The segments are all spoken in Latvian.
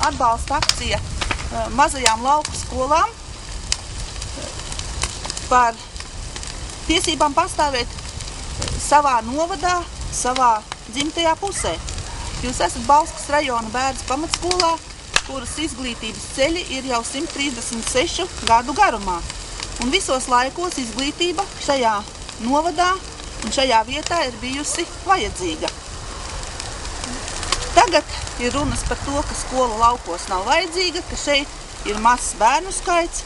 atbalsta akcija mazajām lauku skolām par tiesībām pastāvēt savā novadā, savā dzimtajā pusē. Jūs esat Bauskas rajona Bērdas pamatskolā, kuras izglītības ceļi ir jau 136 gadu garumā. Un visos laikos izglītība šajā novadā un šajā vietā ir bijusi vajadzīga. Tagad ir runas par to, ka skola laukos nav vajadzīga, ka šeit ir mazs bērnu skaits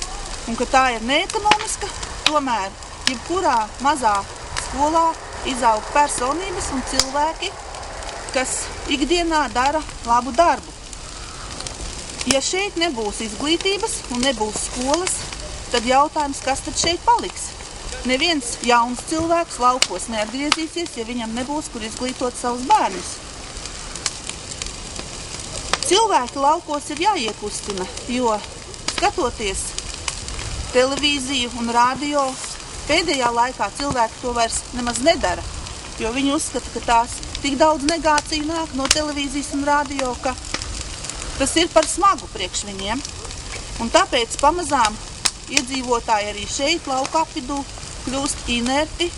un ka tā ir neekonomiska. Tomēr, jebkurā mazā skolā izaug personības un cilvēki, kas ikdienā dara labu darbu. Ja šeit nebūs izglītības un nebūs skolas, tad jautājums, kas tad šeit paliks? Neviens jauns cilvēks laukos neatgriezīsies, ja viņam nebūs, kur izglītot savus bērnus. Cilvēki laukos ir jāiekustina, jo skatoties televīziju un radio, pēdējā laikā cilvēki to vairs nemaz nedara, jo viņi uzskata, ka tās tik daudz negāciju nāk no televīzijas un radio, ka tas ir par smagu priekš viņiem. Un tāpēc pamazām iedzīvotāji arī šeit, lauka apvidū, kļūst inerti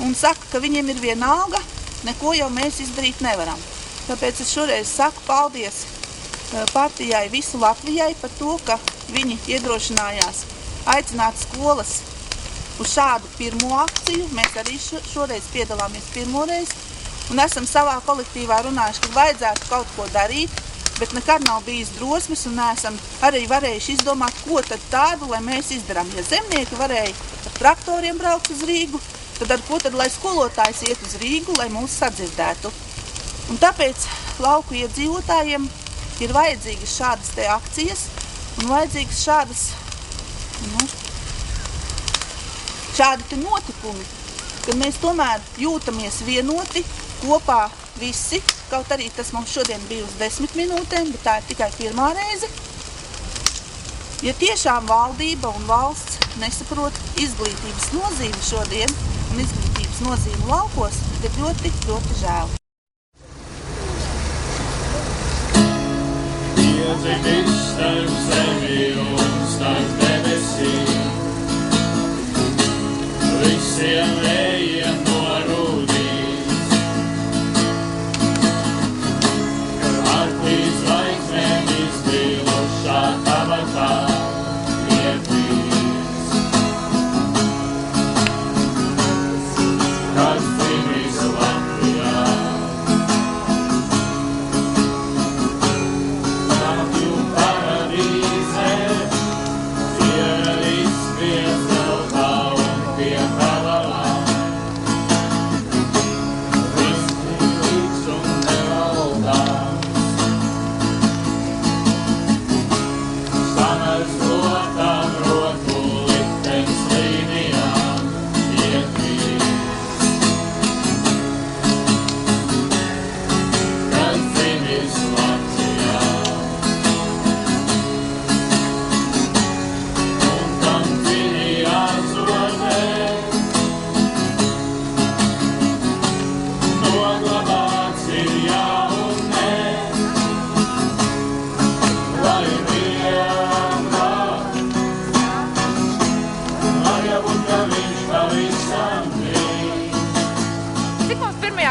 un saka, ka viņiem ir vienalga, neko jau mēs izdarīt nevaram. Tāpēc es šoreiz saku paldies partijai visu Latvijai par to, ka viņi iedrošinājās aicināt skolas uz šādu pirmo akciju. Mēs arī šoreiz piedalāmies pirmoreiz un esam savā kolektīvā runājuši, ka vajadzētu kaut ko darīt, bet nekad nav bijis drosmes un neesam arī varējuši izdomāt, ko tad tādu, lai mēs izdarām. Ja zemnieki varēja ar traktoriem braukt uz Rīgu, tad ar ko tad, lai skolotājs iet uz Rīgu, lai mūs sadzirdētu. Un tāpēc lauku iedzīvotājiem ir vajadzīgas šādas te akcijas un vajadzīgas šādi te notikumi, kad mēs tomēr jūtamies vienoti, kopā visi, kaut arī tas mums šodien bija uz 10 minūtēm, bet tā ir tikai pirmā reize. Ja tiešām valdība un valsts nesaprot izglītības nozīmi šodien un izglītības nozīmi laukos, tad ļoti, ļoti žēl. Iedzidis starp zemi un starp debesīm, visiem vējiem norūdīs, ar līdz laikmēm izbrīlušā tabatā iedvīs. Kad dzimis Latvijā,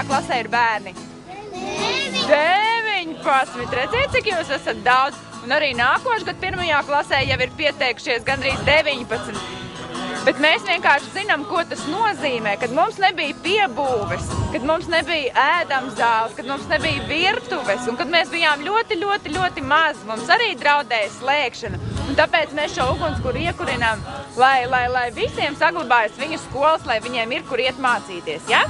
klasē ir bērni? 19. Redziet, cik jūs esat daudz. Un arī nākošu gadu 1. klasē jau ir pieteikušies gandrīz 19. Bet mēs vienkārši zinām, ko tas nozīmē, kad mums nebija piebūves, kad mums nebija ēdams zāles, kad mums nebija virtuves un kad mēs bijām ļoti, ļoti, ļoti maz. Mums arī draudēja slēgšana. Un tāpēc mēs šo ugunskura iekurinām, lai visiem saglabājas viņu skolas, lai viņiem ir, kur iet mācīties, ja?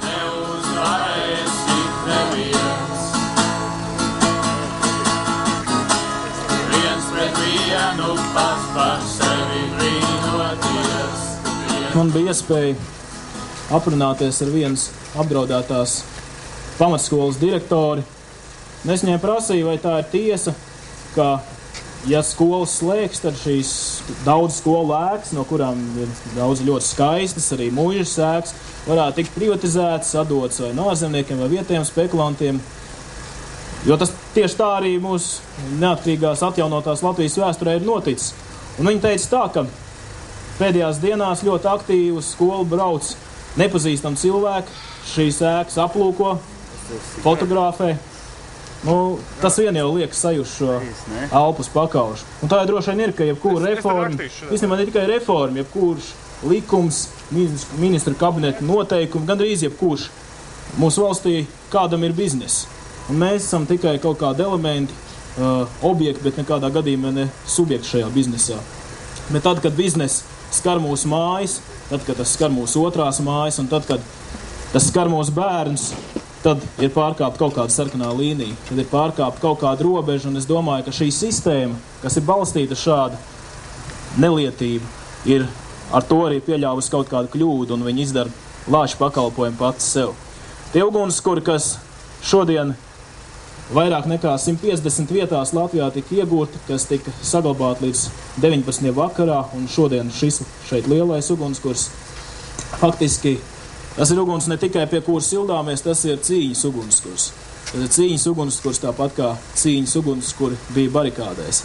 Man bija iespēja aprunāties ar vienas apdraudētās pamatskolas direktori. Es viņai prasīju, vai tā ir tiesa, ka, ja skolas slēgs, tad šīs daudz skolu ēkas, no kurām ir daudz ļoti skaistas, arī muižas ēkas, varētu tikt privatizētas, atdotas vai no ārzemniekiem vai vietējiem spekulantiem. Jo tas tieši tā arī mūsu neatkarīgās atjaunotās Latvijas vēsturē ir noticis. Un viņi teica tā, ka pēdējās dienās ļoti aktīvi uz skolu brauc nepazīstami cilvēki, šīs ēkas aplūko, fotografē. Nu, tas vien jau liek sajust šo alpus pakaušu. Un tā droši vien ir, ka jebkura reforma, īstenībā ne tikai reforma, jebkurš likums, ministra kabineta noteikumi, gandrīz jebkurš mūsu valstī kādam ir bizness. Un mēs esam tikai kaut kādi elementi, objekti, bet nekādā gadījumā ne subjekti šajā biznesā. Bet tad, kad bizness skar mūsu mājas, tad, kad tas skar mūsu otrās mājas un tad, kad tas skar mūsu bērns, tad ir pārkāpta kaut kāda sarkanā līnija, tad ir pārkāpta kaut kāda robeža, un es domāju, ka šī sistēma, kas ir balstīta šāda nelietība, ir ar to arī pieļāvusi kaut kādu kļūdu, un viņi izdara lāču pakalpojumu pats sev. Tie ugunskuri, kas šodien vairāk nekā 150 vietās Latvijā tika iegūti, kas tika saglabāti līdz 19. vakarā, un šodien šis šeit lielais ugunskurs faktiski tas ir uguns ne tikai pie kuras sildāmies, tas ir cīņas ugunskurs. Tas ir cīņas ugunskurs tāpat kā cīņas ugunskuri bija barikādēs.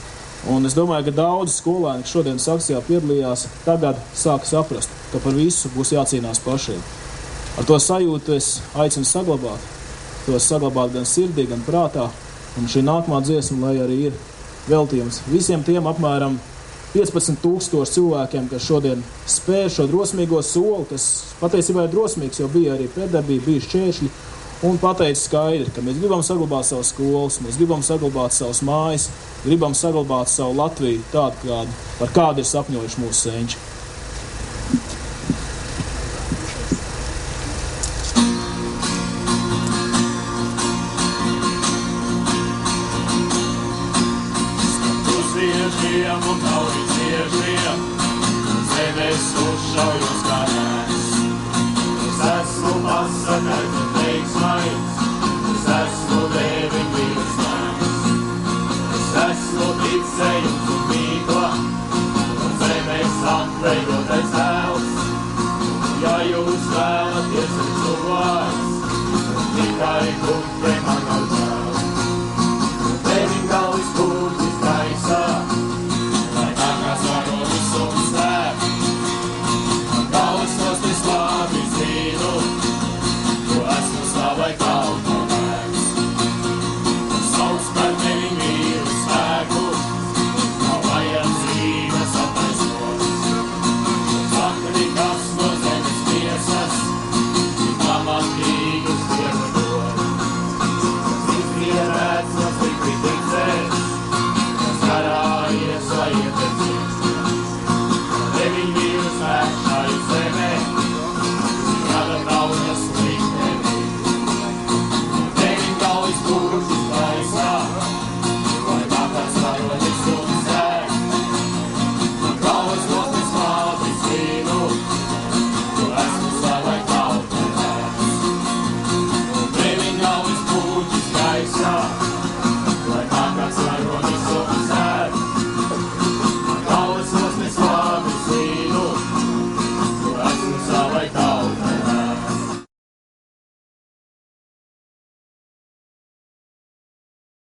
Un es domāju, ka daudz skolēni, kas šodienas akcijā piedalījās, tagad sāk saprast, ka par visu būs jācīnās pašiem. Ar to sajūtu es aicinu saglabāt. To saglabāt gan sirdī, gan prātā. Un šī nākamā dziesma, lai arī ir veltījums visiem tiem apmēram 15,000 cilvēkiem, kas šodien spēr šo drosmīgo soli, kas patiesībā ir drosmīgs, jo bija arī pretdarbība, bija šķēršļi, un pateica skaidri, ka mēs gribam saglabāt savas skolas, mēs gribam saglabāt savas mājas, gribam saglabāt savu Latviju tādu, par kādu ir sapņojuši mūsu senči. Un tauri ciešiem, zemes uzšaujos kā nēs. Es esmu pasakars un teiksmais, es esmu deviņu līdz nēs. Es esmu ticējums un mīlestības.